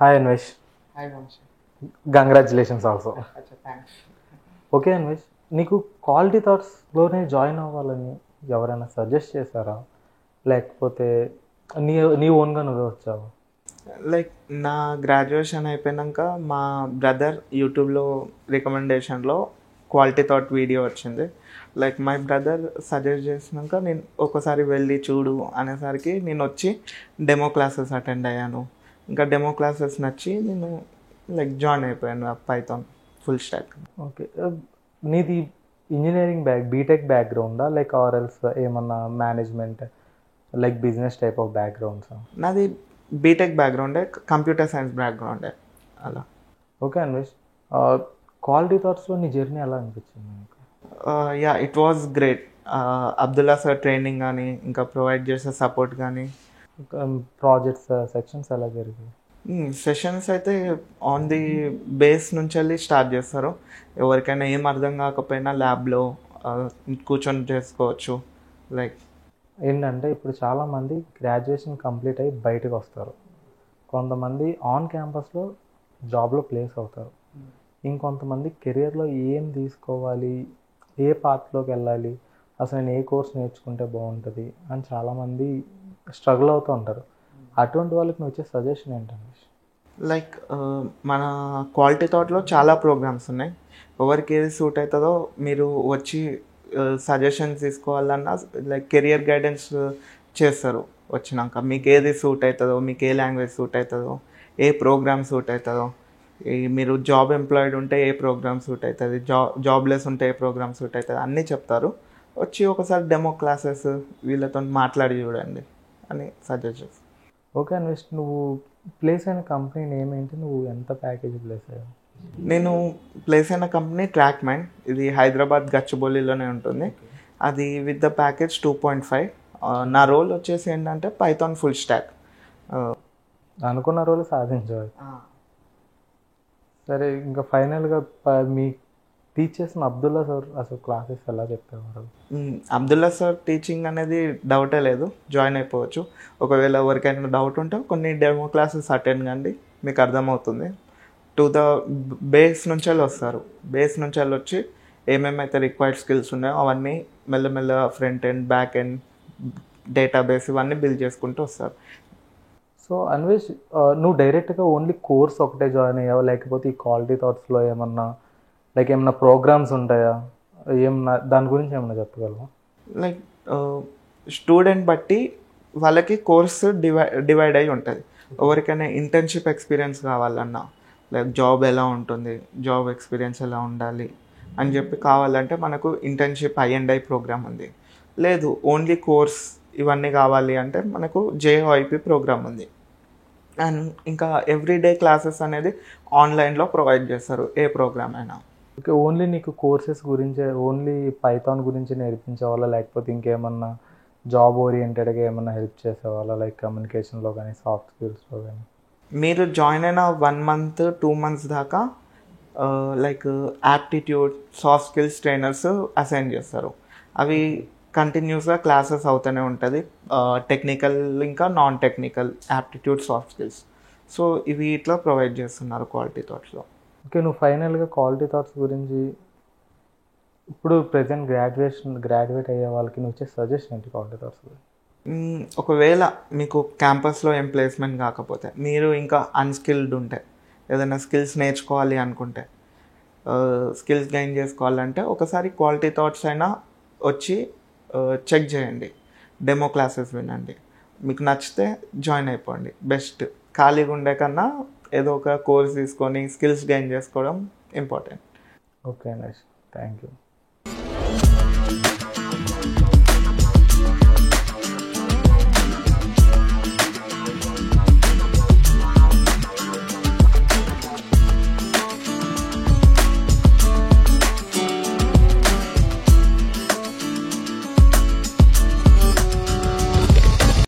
Hi Anvesh. Hi Vamsi. Congratulations also. అచ్చా, thanks. Okay Anvesh, నీకు quality థాట్స్లోనే join అవ్వాలని ఎవరైనా సజెస్ట్ చేశారా, లేకపోతే నీ నీ ఓన్గా నువ్వే వచ్చావా? లైక్ నా గ్రాడ్యుయేషన్ అయిపోయాక మా బ్రదర్ యూట్యూబ్లో రికమెండేషన్లో క్వాలిటీ థాట్ వీడియో వచ్చింది. లైక్ మై బ్రదర్ సజెస్ట్ చేసినాక నేను ఒకసారి వెళ్ళి చూడు అనేసరికి నేను వచ్చి డెమో క్లాసెస్ అటెండ్ అయ్యాను. ఇంకా డెమో క్లాసెస్ నచ్చి నేను లైక్ జాయిన్ అయిపోయాను పైథాన్ ఫుల్ స్టాక్. ఓకే, నీది ఇంజనీరింగ్ బీటెక్ బ్యాక్గ్రౌండా, లైక్ ఆర్ఎల్స్ ఏమన్నా management like business type of బ్యాక్గ్రౌండ్సా? నాది బీటెక్ బ్యాక్గ్రౌండే, కంప్యూటర్ సైన్స్ బ్యాక్గ్రౌండే అలా. ఓకే అన్వేష్, క్వాలిటీ థాట్స్లో నీ జర్నీ ఎలా అనిపించింది నీకు? Yeah, it was great. Abdullah sir training కానీ ఇంకా ప్రొవైడ్ చేసే సపోర్ట్ కానీ. ప్రాజెక్ట్స్ సెక్షన్స్ ఎలా జరిగాయి? సెషన్స్ అయితే ఆన్ ది బేస్ నుంచి వెళ్ళి స్టార్ట్ చేస్తారు. ఎవరికైనా ఏం అర్థం కాకపోయినా ల్యాబ్లో కూర్చొని చేసుకోవచ్చు. లైక్ ఏంటంటే ఇప్పుడు చాలామంది గ్రాడ్యుయేషన్ కంప్లీట్ అయ్యి బయటకు వస్తారు, కొంతమంది ఆన్ క్యాంపస్లో జాబ్లో ప్లేస్ అవుతారు, ఇంకొంతమంది కెరియర్లో ఏం తీసుకోవాలి, ఏ పాత్లోకి వెళ్ళాలి, అసలు నేను ఏ కోర్స్ నేర్చుకుంటే బాగుంటుంది అని చాలామంది స్ట్రగుల్ అవుతూ ఉంటారు. అటువంటి వాళ్ళకి నువ్వు వచ్చే సజెషన్ ఏంటంటే? లైక్ మన క్వాలిటీ థాట్లో చాలా ప్రోగ్రామ్స్ ఉన్నాయి. ఎవరికి ఏది సూట్ అవుతుందో మీరు వచ్చి సజెషన్స్ తీసుకోవాలన్నా లైక్ కెరియర్ గైడెన్స్ చేస్తారు. వచ్చినాక మీకు ఏది సూట్ అవుతుందో, మీకు ఏ లాంగ్వేజ్ సూట్ అవుతుందో, ఏ ప్రోగ్రామ్ సూట్ అవుతుందో, మీరు జాబ్ ఎంప్లాయిడ్ ఉంటే ఏ ప్రోగ్రామ్ సూట్ అవుతుంది, జాబ్లెస్ ఉంటే ఏ ప్రోగ్రామ్ సూట్ అవుతుంది అన్నీ చెప్తారు. వచ్చి ఒకసారి డెమో క్లాసెస్ వీళ్ళతో మాట్లాడి చూడండి అని సజెస్ట్ చేస్తాను. ఓకే అన్వేష్, నువ్వు ప్లేస్ అయిన కంపెనీ నేమ్ ఏంటి, నువ్వు ఎంత ప్యాకేజ్ ప్లేస్ అయ్యావు? నేను ప్లేస్ అయిన కంపెనీ ట్రాక్ మైండ్, ఇది హైదరాబాద్ గచ్చిబౌలిలోనే ఉంటుంది. అది విత్ ద ప్యాకేజ్ 2.5. నా రోల్ వచ్చేసి ఏంటంటే పైథాన్ ఫుల్ స్టాక్. అనుకున్న రోల్ సాధించావు. సరే, ఇంకా ఫైనల్గా మీ టీచ్ చేసిన అబ్దుల్లా సార్ అసలు క్లాసెస్ ఎలా చెప్పేవారు? అబ్దుల్లా సార్ టీచింగ్ అనేది డౌటే లేదు, జాయిన్ అయిపోవచ్చు. ఒకవేళ ఎవరికైనా డౌట్ ఉంటే కొన్ని డెమో క్లాసెస్ అటెండ్ కండి, మీకు అర్థమవుతుంది. టు ద బేస్ నుంచి వస్తారు. బేస్ నుంచి వచ్చి ఏమేమైతే రిక్వైర్డ్ స్కిల్స్ ఉన్నాయో అవన్నీ మెల్లమెల్ల front end, back end, database ఇవన్నీ బిల్డ్ చేసుకుంటూ వస్తారు. సో అన్వేష్, నువ్వు డైరెక్ట్గా ఓన్లీ కోర్స్ ఒకటే జాయిన్ అయ్యావా, లేకపోతే ఈ క్వాలిటీ థాట్స్లో ఏమన్నా లైక్ ఏమన్నా ప్రోగ్రామ్స్ ఉంటాయా, ఏమన్నా దాని గురించి ఏమన్నా చెప్పగలవా? లైక్ స్టూడెంట్ బట్టి వాళ్ళకి కోర్సు డివైడ్ అయి ఉంటుంది. ఎవరికైనా ఇంటర్న్షిప్ ఎక్స్పీరియన్స్ కావాలన్నా, లైక్ జాబ్ ఎలా ఉంటుంది, జాబ్ ఎక్స్పీరియన్స్ ఎలా ఉండాలి అని చెప్పి కావాలంటే మనకు ఇంటర్న్షిప్ ఐ ప్రోగ్రామ్ ఉంది. లేదు ఓన్లీ కోర్స్ ఇవన్నీ కావాలి అంటే మనకు జేఓఐపి ప్రోగ్రామ్ ఉంది. అండ్ ఇంకా ఎవ్రీడే క్లాసెస్ అనేది ఆన్లైన్లో ప్రొవైడ్ చేస్తారు, ఏ ప్రోగ్రామ్ అయినా. ఓకే, ఓన్లీ నీకు కోర్సెస్ గురించే, ఓన్లీ పైథాన్ గురించి నేర్పించేవాళ్ళ, లేకపోతే ఇంకేమన్నా జాబ్ ఓరియంటెడ్గా ఏమన్నా హెల్ప్ చేసేవాళ్ళ, లైక్ కమ్యూనికేషన్లో కానీ సాఫ్ట్ స్కిల్స్లో కానీ? మీరు జాయిన్ అయిన 1 month 2 months దాకా like aptitude, soft skills trainers assign చేస్తారు. అవి కంటిన్యూస్గా క్లాసెస్ అవుతూనే ఉంటుంది. టెక్నికల్ ఇంకా non technical, aptitude, soft skills. So ఇవి ఇట్లా ప్రొవైడ్ చేస్తున్నారు క్వాలిటీ థాట్స్లో. ఓకే, నువ్వు ఫైనల్గా క్వాలిటీ థాట్స్ గురించి ఇప్పుడు ప్రజెంట్ గ్రాడ్యుయేట్ అయ్యే వాళ్ళకి నువ్వు వచ్చే సజెషన్ ఏంటి క్వాలిటీ థాట్స్ గురించి? ఒకవేళ మీకు క్యాంపస్లో ఏం ప్లేస్మెంట్ కాకపోతే, మీరు ఇంకా అన్స్కిల్డ్ ఉంటే, ఏదైనా స్కిల్స్ నేర్చుకోవాలి అనుకుంటే, స్కిల్స్ గెయిన్ చేసుకోవాలంటే ఒకసారి క్వాలిటీ థాట్స్ అయినా వచ్చి చెక్ చేయండి, డెమో క్లాసెస్ వినండి. మీకు నచ్చితే జాయిన్ అయిపోండి. బెస్ట్. ఖాళీగా ఉండే కన్నా ఏదో ఒక కోర్స్ తీసుకొని స్కిల్స్ గెయిన్ చేసుకోవడం important. Okay nice, thank you.